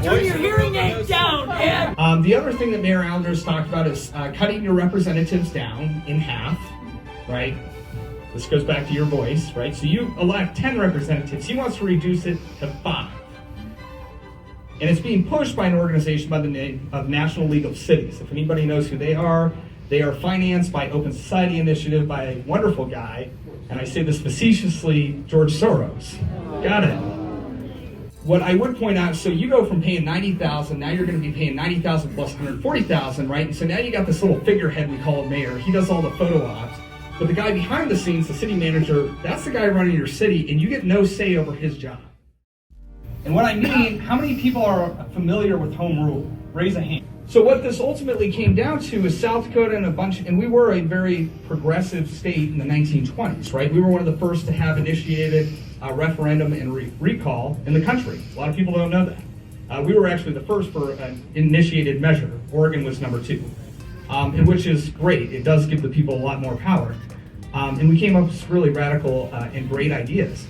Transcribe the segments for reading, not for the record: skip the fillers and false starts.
Turn your hearing aid down, man. The other thing that Mayor Allender's talked about is cutting your representatives down in half, right? This goes back to your voice, right? So you elect 10 representatives. He wants to reduce it to 5. And it's being pushed by an organization by the name of National League of Cities. If anybody knows who they are financed by Open Society Initiative by a wonderful guy, and I say this facetiously, George Soros. Got it. What I would point out, so you go from paying $90,000, now you're going to be paying $90,000 plus $140,000, right? And so now you got this little figurehead we call a mayor. He does all the photo ops. But the guy behind the scenes, the city manager, that's the guy running your city, and you get no say over his job. And what I mean, how many people are familiar with home rule? Raise a hand. So what this ultimately came down to is South Dakota and we were a very progressive state in the 1920s, right? We were one of the first to have initiated a referendum and recall in the country. A lot of people don't know that. We were actually the first for an initiated measure. Oregon was number 2, and which is great. It does give the people a lot more power. And we came up with really radical and great ideas.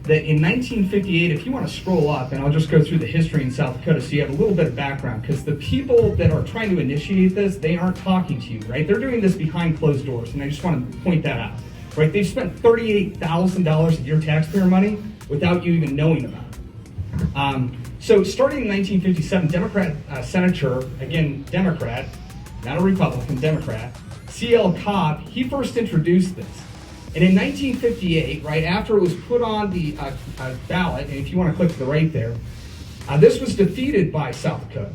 That in 1958, if you want to scroll up, and I'll just go through the history in South Dakota so you have a little bit of background, because the people that are trying to initiate this, they aren't talking to you, right? They're doing this behind closed doors, and I just want to point that out, right? They've spent $38,000 of your taxpayer money without you even knowing about it. So starting in 1957, Democrat Senator, again, Democrat, not a Republican, Democrat, C.L. Cobb, he first introduced this. And in 1958, right after it was put on the ballot, and if you want to click to the right there, this was defeated by South Dakota.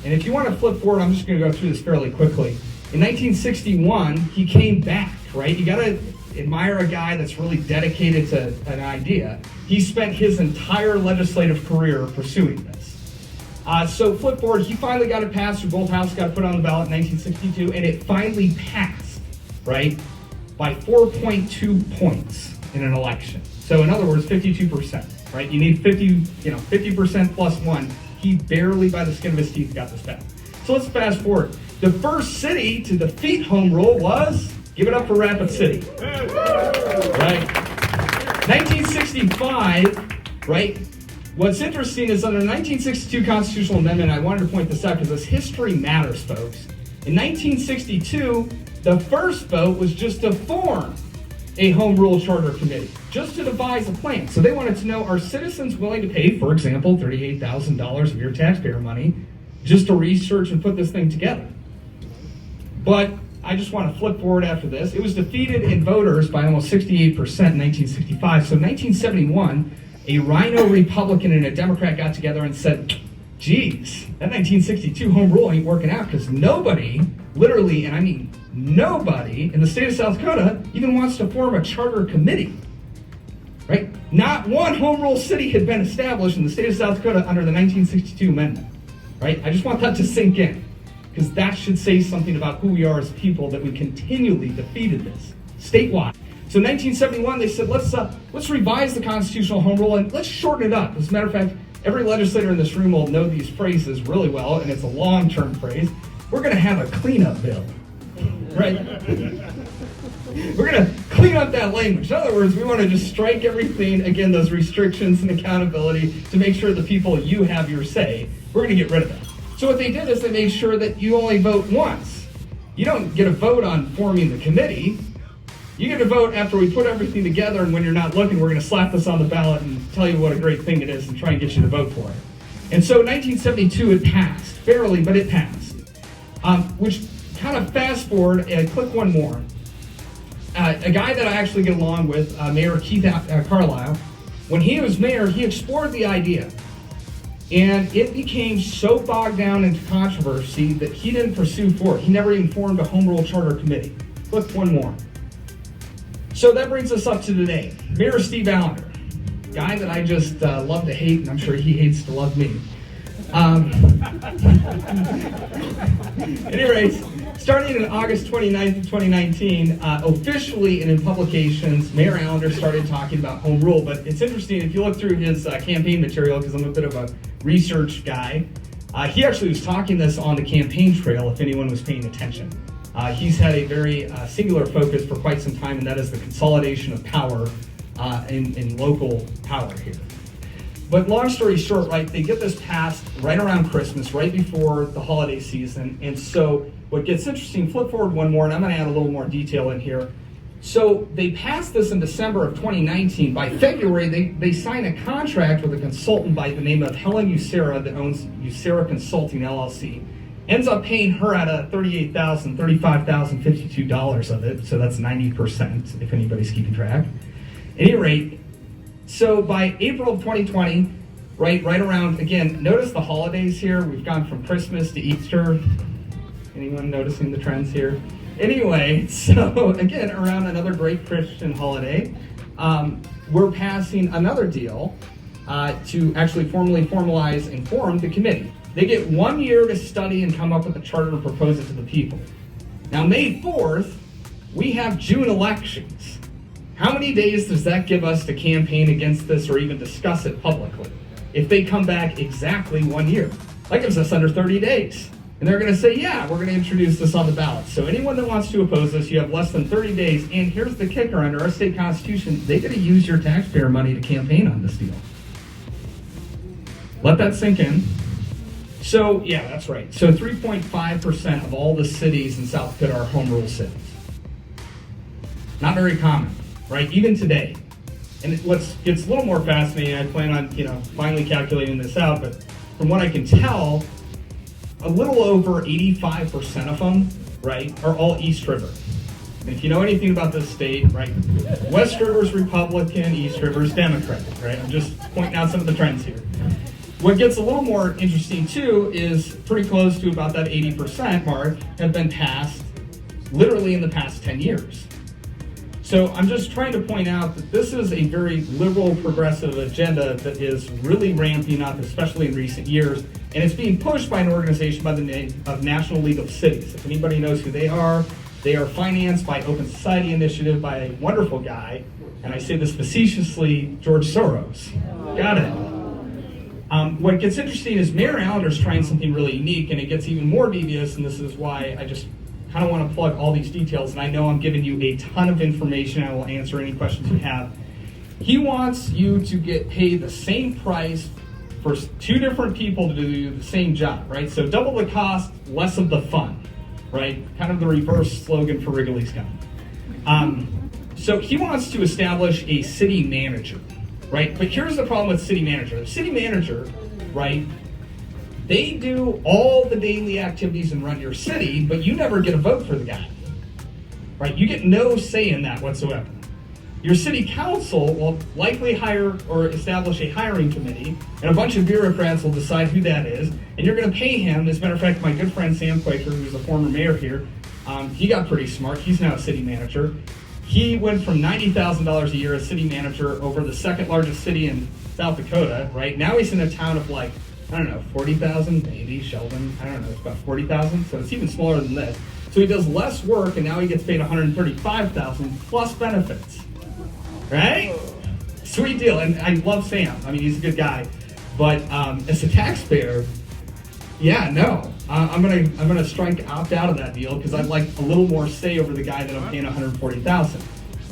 And if you want to flip forward, I'm just going to go through this fairly quickly. In 1961, he came back, right? You got to admire a guy that's really dedicated to an idea. He spent his entire legislative career pursuing this. So flip forward, he finally got it passed, both houses got it put on the ballot in 1962, and it finally passed, right? By 4.2 points in an election. So in other words, 52%, right? You need 50% plus 1. He barely, by the skin of his teeth, got this back. So let's fast forward. The first city to defeat home rule was, give it up for Rapid City, right? 1965, right? What's interesting is under the 1962 constitutional amendment, I wanted to point this out because this history matters, folks. In 1962, the first vote was just to form a home rule charter committee, just to devise a plan. So they wanted to know, are citizens willing to pay, for example, $38,000 of your taxpayer money just to research and put this thing together? But I just want to flip forward after this. It was defeated in voters by almost 68% in 1965. So in 1971, a rhino Republican and a Democrat got together and said, geez, that 1962 home rule ain't working out because nobody, literally, and I mean nobody in the state of South Dakota even wants to form a charter committee, right? Not one home rule city had been established in the state of South Dakota under the 1962 amendment, right? I just want that to sink in because that should say something about who we are as people, that we continually defeated this statewide. So in 1971, they said, let's revise the constitutional home rule and let's shorten it up. As a matter of fact, every legislator in this room will know these phrases really well, and it's a long-term phrase. We're going to have a cleanup bill, right? We're going to clean up that language. In other words, we want to just strike everything, again, those restrictions and accountability to make sure the people you have your say, we're going to get rid of that. So what they did is they made sure that you only vote once. You don't get a vote on forming the committee. You get a vote after we put everything together, and when you're not looking, we're going to slap this on the ballot and tell you what a great thing it is and try and get you to vote for it. And so in 1972, it passed, barely, but it passed. Which kind of fast forward, and click one more. A guy that I actually get along with, Mayor Keith Carlisle, when he was mayor, he explored the idea. And it became so bogged down into controversy that he didn't pursue forward. He never even formed a home rule charter committee. Click one more. So that brings us up to today. Mayor Steve Allender, guy that I just love to hate, and I'm sure he hates to love me. Anyways, starting in August 29th of 2019, officially and in publications, Mayor Allender started talking about home rule. But it's interesting, if you look through his campaign material, because I'm a bit of a research guy, he actually was talking this on the campaign trail, if anyone was paying attention. He's had a very singular focus for quite some time, and that is the consolidation of power in local power here. But long story short, right, they get this passed right around Christmas, right before the holiday season. And so what gets interesting, flip forward one more, and I'm going to add a little more detail in here. So they passed this in December of 2019. By February, they sign a contract with a consultant by the name of Helen Usera that owns Usera Consulting, LLC. Ends up paying her out of $35,052 of it, so that's 90%, if anybody's keeping track. At any rate, so by April of 2020, right around, again, notice the holidays here. We've gone from Christmas to Easter. Anyone noticing the trends here? Anyway, so again, around another great Christian holiday, we're passing another deal to actually formally formalize and form the committee. They get 1 year to study and come up with a charter and propose it to the people. Now, May 4th, we have June elections. How many days does that give us to campaign against this or even discuss it publicly? If they come back exactly 1 year, that gives us under 30 days. And they're going to say, yeah, we're going to introduce this on the ballot. So anyone that wants to oppose this, you have less than 30 days. And here's the kicker, under our state constitution, they got to use your taxpayer money to campaign on this deal. Let that sink in. So, yeah, that's right. So 3.5% of all the cities in South Dakota are home rule cities. Not very common, right? Even today. And what gets a little more fascinating, I plan on, finally calculating this out, but from what I can tell, a little over 85% of them, right, are all East River. And if you know anything about this state, right, West River's Republican, East River's Democrat, right? I'm just pointing out some of the trends here. What gets a little more interesting, too, is pretty close to about that 80% mark have been passed literally in the past 10 years. So I'm just trying to point out that this is a very liberal, progressive agenda that is really ramping up, especially in recent years, and it's being pushed by an organization by the name of National League of Cities. If anybody knows who they are financed by Open Society Initiative by a wonderful guy, and I say this facetiously, George Soros. Got it. What gets interesting is Mayor Allender's trying something really unique, and it gets even more devious, and this is why I just kind of want to plug all these details, and I know I'm giving you a ton of information. I will answer any questions you have. He wants you to get paid the same price for two different people to do the same job, right? So double the cost, less of the fun, right? Kind of the reverse slogan for Wrigley's Gum. So he wants to establish a city manager, right? But here's the problem with city manager. The city manager, right, they do all the daily activities and run your city, but you never get a vote for the guy, right? You get no say in that whatsoever. Your city council will likely hire or establish a hiring committee, and a bunch of bureaucrats will decide who that is, and you're going to pay him. As a matter of fact, my good friend Sam Quaker, who's a former mayor here, he got pretty smart. He's now a city manager. He went from $90,000 a year as city manager over the second largest city in South Dakota, right? Now he's in a town of 40,000, maybe, Sheldon, I don't know, it's about 40,000, so it's even smaller than this. So he does less work, and now he gets paid $135,000 plus benefits, right? Sweet deal, and I love Sam. I mean, he's a good guy, but as a taxpayer, yeah, no, I'm gonna opt out of that deal because I'd like a little more say over the guy that I'm paying $140,000.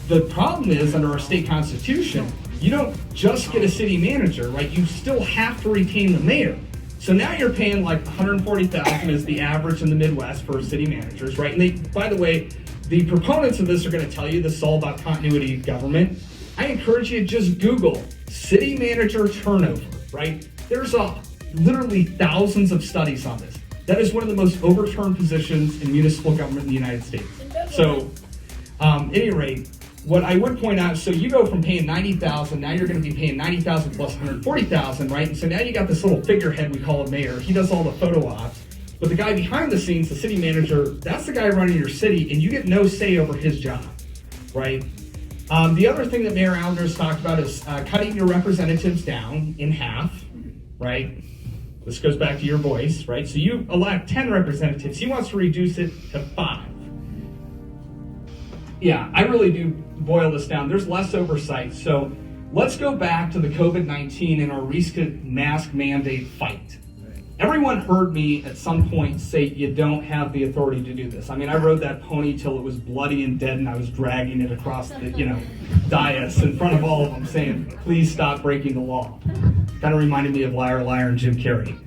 The problem is, under our state constitution, you don't just get a city manager, right? You still have to retain the mayor. So now you're paying $140,000 is the average in the Midwest for city managers, right? And by the way, the proponents of this are going to tell you this is all about continuity of government. I encourage you to just Google city manager turnover, right? There's literally thousands of studies on this. That is one of the most overturned positions in municipal government in the United States. So, at any rate, what I would point out, so you go from paying $90,000, now you're going to be paying $90,000 plus $140,000, right? And so now you got this little figurehead we call a mayor. He does all the photo ops. But the guy behind the scenes, the city manager, that's the guy running your city, and you get no say over his job, right? The other thing that Mayor Allender's talked about is cutting your representatives down in half, right? This goes back to your voice, right? So you elect 10 representatives. He wants to reduce it to 5. Yeah, I really do boil this down. There's less oversight. So let's go back to the COVID-19 and our recent mask mandate fight. Everyone heard me at some point say you don't have the authority to do this. I mean, I rode that pony till it was bloody and dead, and I was dragging it across the, dais in front of all of them saying, please stop breaking the law. kind of reminded me of Liar Liar and Jim Carrey.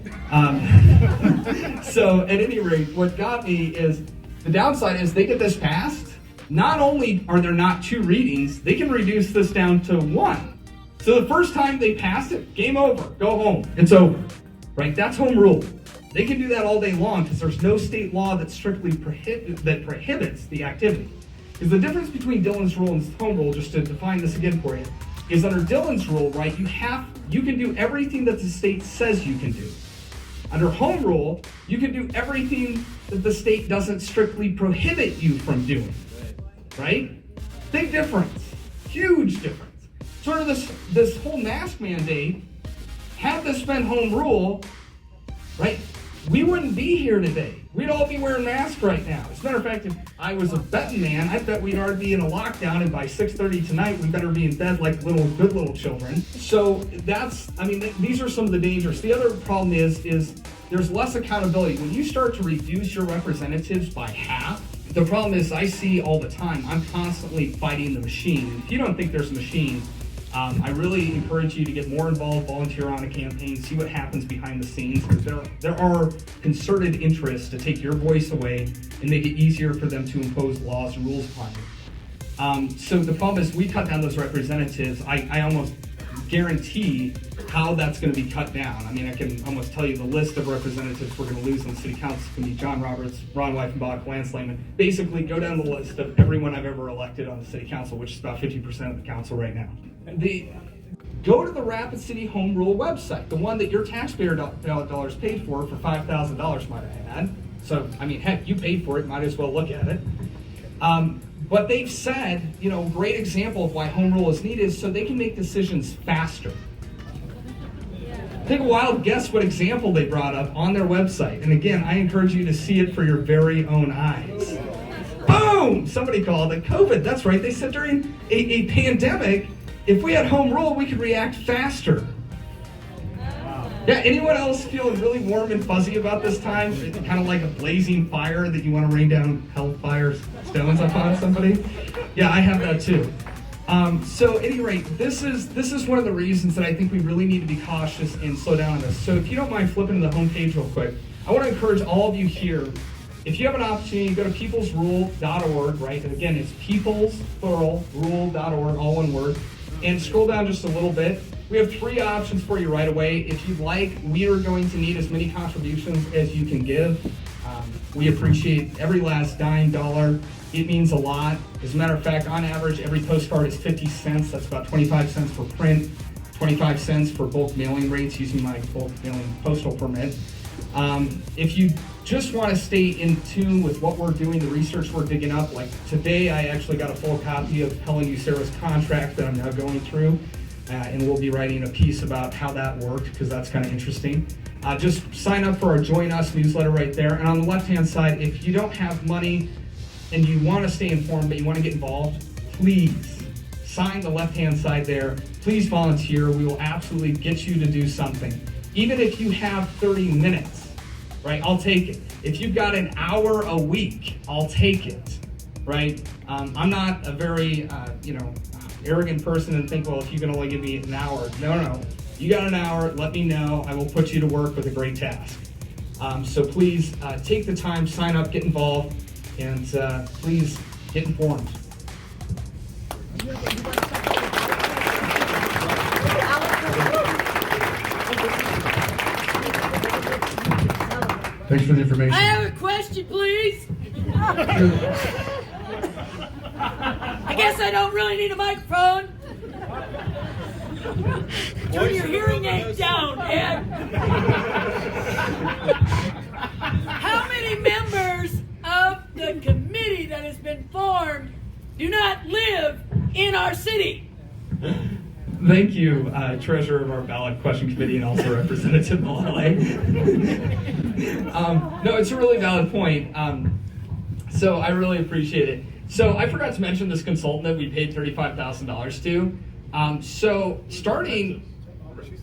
So at any rate, what got me is the downside is they get this passed. Not only are there not 2 readings, they can reduce this down to 1. So the first time they pass it, game over, go home. It's over, right? That's home rule. They can do that all day long because there's no state law that strictly prohibits the activity. Because the difference between Dillon's rule and home rule, just to define this again for you, is under Dillon's rule, right, you can do everything that the state says you can do. Under home rule, you can do everything that the state doesn't strictly prohibit you from doing. Right? Big difference. Huge difference. Sort of this whole mask mandate, had this been home rule, right, we wouldn't be here today. We'd all be wearing masks right now. As a matter of fact, if I was a betting man, I bet we'd already be in a lockdown, and by 6:30 tonight, we better be in bed like good little children. So these are some of the dangers. The other problem is there's less accountability. When you start to reduce your representatives by half, the problem is I see all the time, I'm constantly fighting the machine. If you don't think there's a machine, I really encourage you to get more involved, volunteer on a campaign, see what happens behind the scenes, because there are concerted interests to take your voice away and make it easier for them to impose laws and rules upon you. So the problem is we cut down those representatives. I almost guarantee how that's going to be cut down. I mean, I can almost tell you the list of representatives we're going to lose on the city council. It's going to be John Roberts, Ron Weifenbach, Lance Lehman. Basically, go down the list of everyone I've ever elected on the city council, which is about 50% of the council right now. Go to the Rapid City Home Rule website, the one that your taxpayer dollars paid for $5,000, might I add. So, I mean, heck, you paid for it, might as well look at it. But they've said, great example of why home rule is needed is so they can make decisions faster. Take a wild guess what example they brought up on their website. And again, I encourage you to see it for your very own eyes. Boom! Somebody called it COVID. That's right. They said during a pandemic, if we had home rule, we could react faster. Yeah, anyone else feeling really warm and fuzzy about this time? It's kind of like a blazing fire that you want to rain down hellfire stones upon somebody? Yeah, I have that too. So at any rate, this is one of the reasons that I think we really need to be cautious and slow down on this. So if you don't mind flipping to the homepage real quick, I want to encourage all of you here, if you have an opportunity, go to peoplesrule.org, right? And again, it's peoples, plural, rule.org, all one word. And scroll down just a little bit. We have 3 options for you right away. If you'd like, we are going to need as many contributions as you can give. We appreciate every last dime, dollar. It means a lot. As a matter of fact, on average, every postcard is 50 cents. That's about 25 cents for print, 25 cents for bulk mailing rates using my bulk mailing postal permit. If you just want to stay in tune with what we're doing, the research we're digging up, like today I actually got a full copy of Helen Ucero's contract that I'm now going through, and we'll be writing a piece about how that worked, because that's kind of interesting. Just sign up for our Join Us newsletter right there. And on the left-hand side, if you don't have money and you want to stay informed but you want to get involved, please sign the left-hand side there. Please volunteer. We will absolutely get you to do something. Even if you have 30 minutes, right? I'll take it. If you've got an hour a week, I'll take it, right? I'm not a very, arrogant person and think, well, if you can only give me an hour. No. You got an hour, let me know. I will put you to work with a great task. So please take the time, sign up, get involved, and please get informed. Thanks for the information. I have a question, please. I guess I don't really need a microphone. Turn your hearing aid down, Ed. How many members of the committee that has been formed do not live in our city? Thank you, Treasurer of our Ballot Question Committee and also Representative Malale. No, it's a really valid point. So I really appreciate it. So I forgot to mention this consultant that we paid $35,000 to. So starting,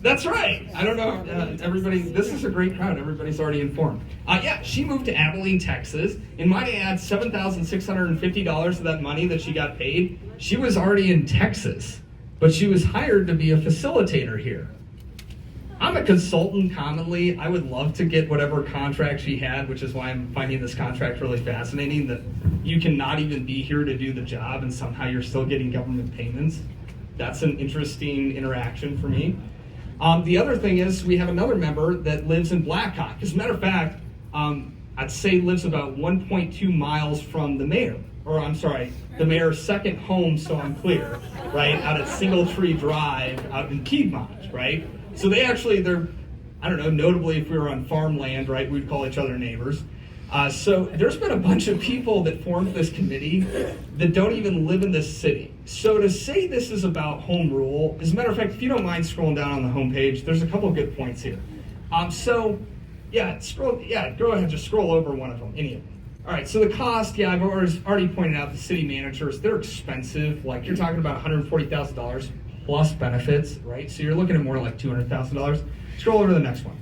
that's right. I don't know, everybody, this is a great crowd. Everybody's already informed. Yeah, she moved to Abilene, Texas, and might I add $7,650 of that money that she got paid. She was already in Texas, but she was hired to be a facilitator here. I'm a consultant commonly. I would love to get whatever contract she had, which is why I'm finding this contract really fascinating, that you cannot even be here to do the job and somehow you're still getting government payments. That's an interesting interaction for me. The other thing is we have another member that lives in Blackhawk. As a matter of fact, I'd say lives about 1.2 miles from the mayor. Or I'm sorry, the mayor's second home, so I'm clear, right? Out at Single Tree Drive out in Piedmont, right? So they're, I don't know, notably if we were on farmland, right, we'd call each other neighbors. So there's been a bunch of people that formed this committee that don't even live in this city. So to say this is about home rule, as a matter of fact, if you don't mind scrolling down on the homepage, there's a couple of good points here. Go ahead, just scroll over one of them, any of them. All right, so the cost, I've already pointed out the city managers, they're expensive. Like you're talking about $140,000 plus benefits, right? So you're looking at more like $200,000. Scroll over to the next one.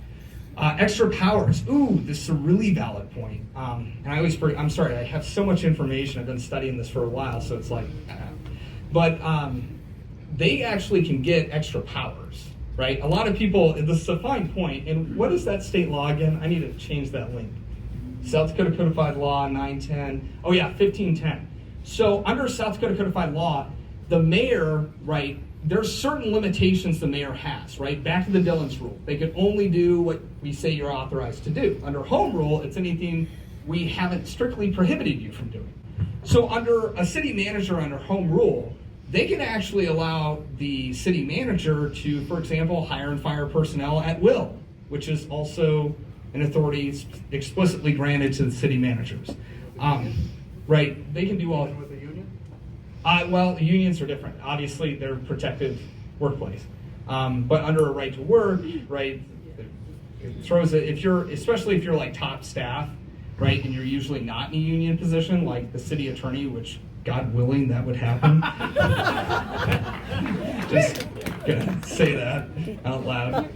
Extra powers. Ooh, this is a really valid point. And I'm sorry, I have so much information. I've been studying this for a while, so it's like, but they actually can get extra powers, right? A lot of people, this is a fine point, and what is that state law again? I need to change that link. South Dakota Codified Law 910, 1510. So under South Dakota Codified Law, the mayor, right, there's certain limitations the mayor has, right? Back to the Dillon's rule. They can only do what we say you're authorized to do. Under home rule, it's anything we haven't strictly prohibited you from doing. So under a city manager under home rule, they can actually allow the city manager to, for example, hire and fire personnel at will, which is also an authority explicitly granted to the city managers. Right? They can do all. With the union? Well, the unions are different. Obviously, they're protected workplace. But under a right to work, right, it throws it, especially if you're like top staff, right, and you're usually not in a union position, like the city attorney, which God willing, that would happen. Just gonna say that out loud.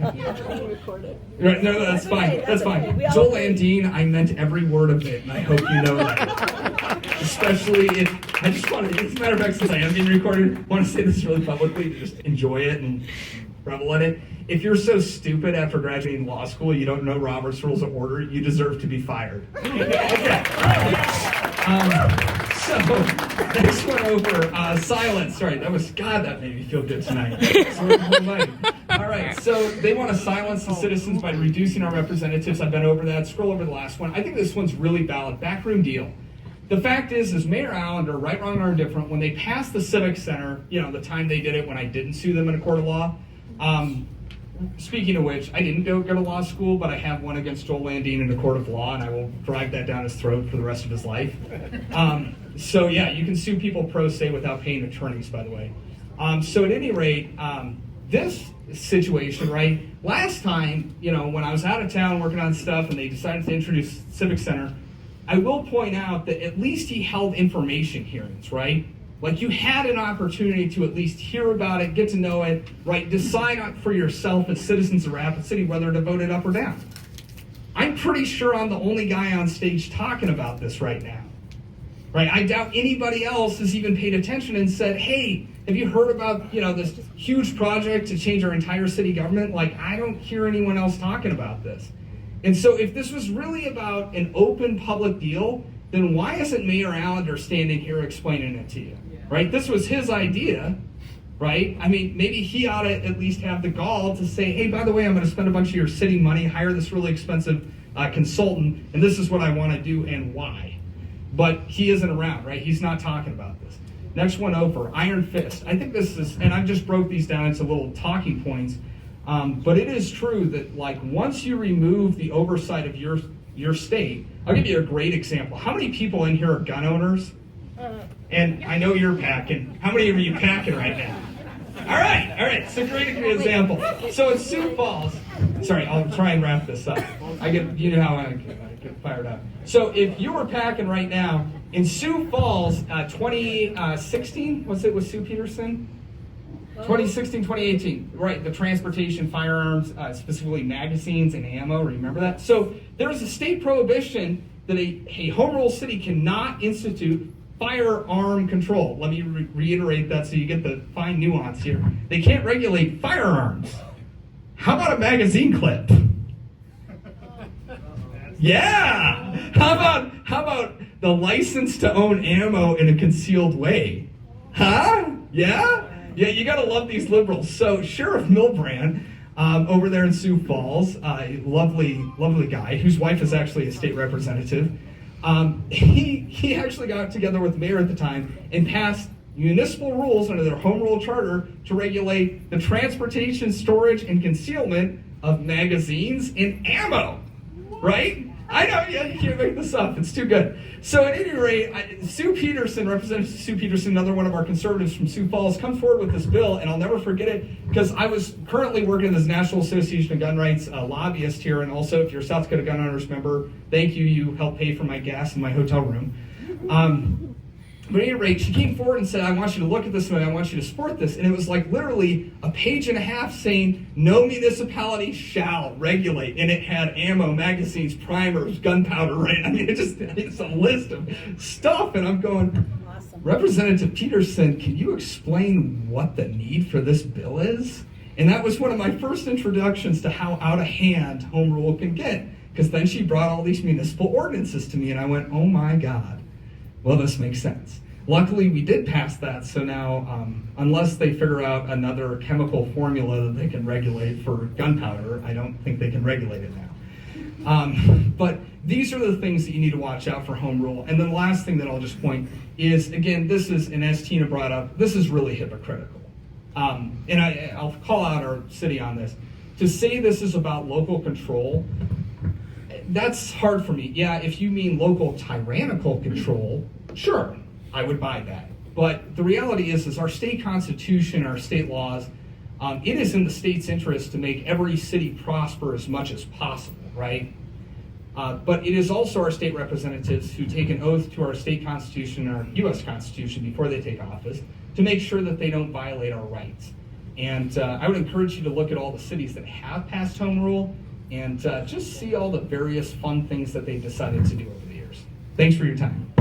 Right, no, that's fine. That's fine. Joel Landine, I meant every word of it, and I hope you know that. Especially if I just want to. As a matter of fact, since I am being recorded, I want to say this really publicly. Just enjoy it and revel in it. If you're so stupid after graduating law school, you don't know Robert's Rules of Order, you deserve to be fired. Okay. So, next one over, silence. Sorry, that made me feel good tonight. All right, so they want to silence the citizens by reducing our representatives. I've been over that. Scroll over the last one. I think this one's really valid. Backroom deal. The fact is Mayor Allender, right, wrong, or indifferent, when they passed the Civic Center, the time they did it when I didn't sue them in a court of law, speaking of which, I didn't go to law school, but I have one against Joel Landine in a court of law, and I will drive that down his throat for the rest of his life. So yeah, you can sue people pro se without paying attorneys, by the way. So at any rate, this situation, right, last time, when I was out of town working on stuff and they decided to introduce Civic Center, I will point out that at least he held information hearings, right? Like you had an opportunity to at least hear about it, get to know it, right? Decide for yourself as citizens of Rapid City whether to vote it up or down. I'm pretty sure I'm the only guy on stage talking about this right now, right? I doubt anybody else has even paid attention and said, hey, have you heard about, this huge project to change our entire city government? Like, I don't hear anyone else talking about this. And so if this was really about an open public deal, then why isn't Mayor Allender standing here explaining it to you? Right? This was his idea, right? I mean, maybe he ought to at least have the gall to say, hey, by the way, I'm going to spend a bunch of your city money, hire this really expensive consultant, and this is what I want to do and why. But he isn't around, right? He's not talking about this. Next one over, Iron Fist. I think this is, and I just broke these down into little talking points, but it is true that like once you remove the oversight of your state, I'll give you a great example. How many people in here are gun owners? And I know you're packing. How many of you packing right now? All right. So great example. So in Sioux Falls, sorry, I'll try and wrap this up. You know how I get fired up. So if you were packing right now, in Sioux Falls, 2016, was it with Sue Peterson? 2016, 2018, right, the transportation, firearms, specifically magazines and ammo, remember that? So there's a state prohibition that a home rule city cannot institute firearm control. Let me reiterate that so you get the fine nuance here. They can't regulate firearms. How about a magazine clip? Yeah. How about the license to own ammo in a concealed way? Huh? Yeah? Yeah, you gotta love these liberals. So Sheriff Milbrand, over there in Sioux Falls, a lovely guy whose wife is actually a state representative. He actually got together with the mayor at the time and passed municipal rules under their home rule charter to regulate the transportation, storage, and concealment of magazines and ammo. Right? I know, yeah, you can't make this up. It's too good. So at any rate, Sue Peterson, Representative Sue Peterson, another one of our conservatives from Sioux Falls, comes forward with this bill, and I'll never forget it because I was currently working as National Association of Gun Rights lobbyist here, and also if you're a South Dakota Gun Owners member, thank you. You helped pay for my gas in my hotel room. But at any rate, she came forward and said, I want you to look at this and I want you to support this. And it was like literally a page and a half saying, no municipality shall regulate. And it had ammo, magazines, primers, gunpowder, right? I mean, it's a list of stuff. And I'm going, awesome. Representative Peterson, can you explain what the need for this bill is? And that was one of my first introductions to how out of hand home rule can get. Because then she brought all these municipal ordinances to me and I went, oh my God. Well, this makes sense. Luckily, we did pass that, so now, unless they figure out another chemical formula that they can regulate for gunpowder, I don't think they can regulate it now. But these are the things that you need to watch out for home rule. And then the last thing that I'll just point is, again, this is, and as Tina brought up, this is really hypocritical. And I'll call out our city on this. To say this is about local control, that's hard for me. Yeah, if you mean local tyrannical control, sure, I would buy that. But the reality is our state constitution, our state laws, it is in the state's interest to make every city prosper as much as possible, right? But it is also our state representatives who take an oath to our state constitution, our U.S. Constitution, before they take office, to make sure that they don't violate our rights. And I would encourage you to look at all the cities that have passed home rule and just see all the various fun things that they've decided to do over the years. Thanks for your time.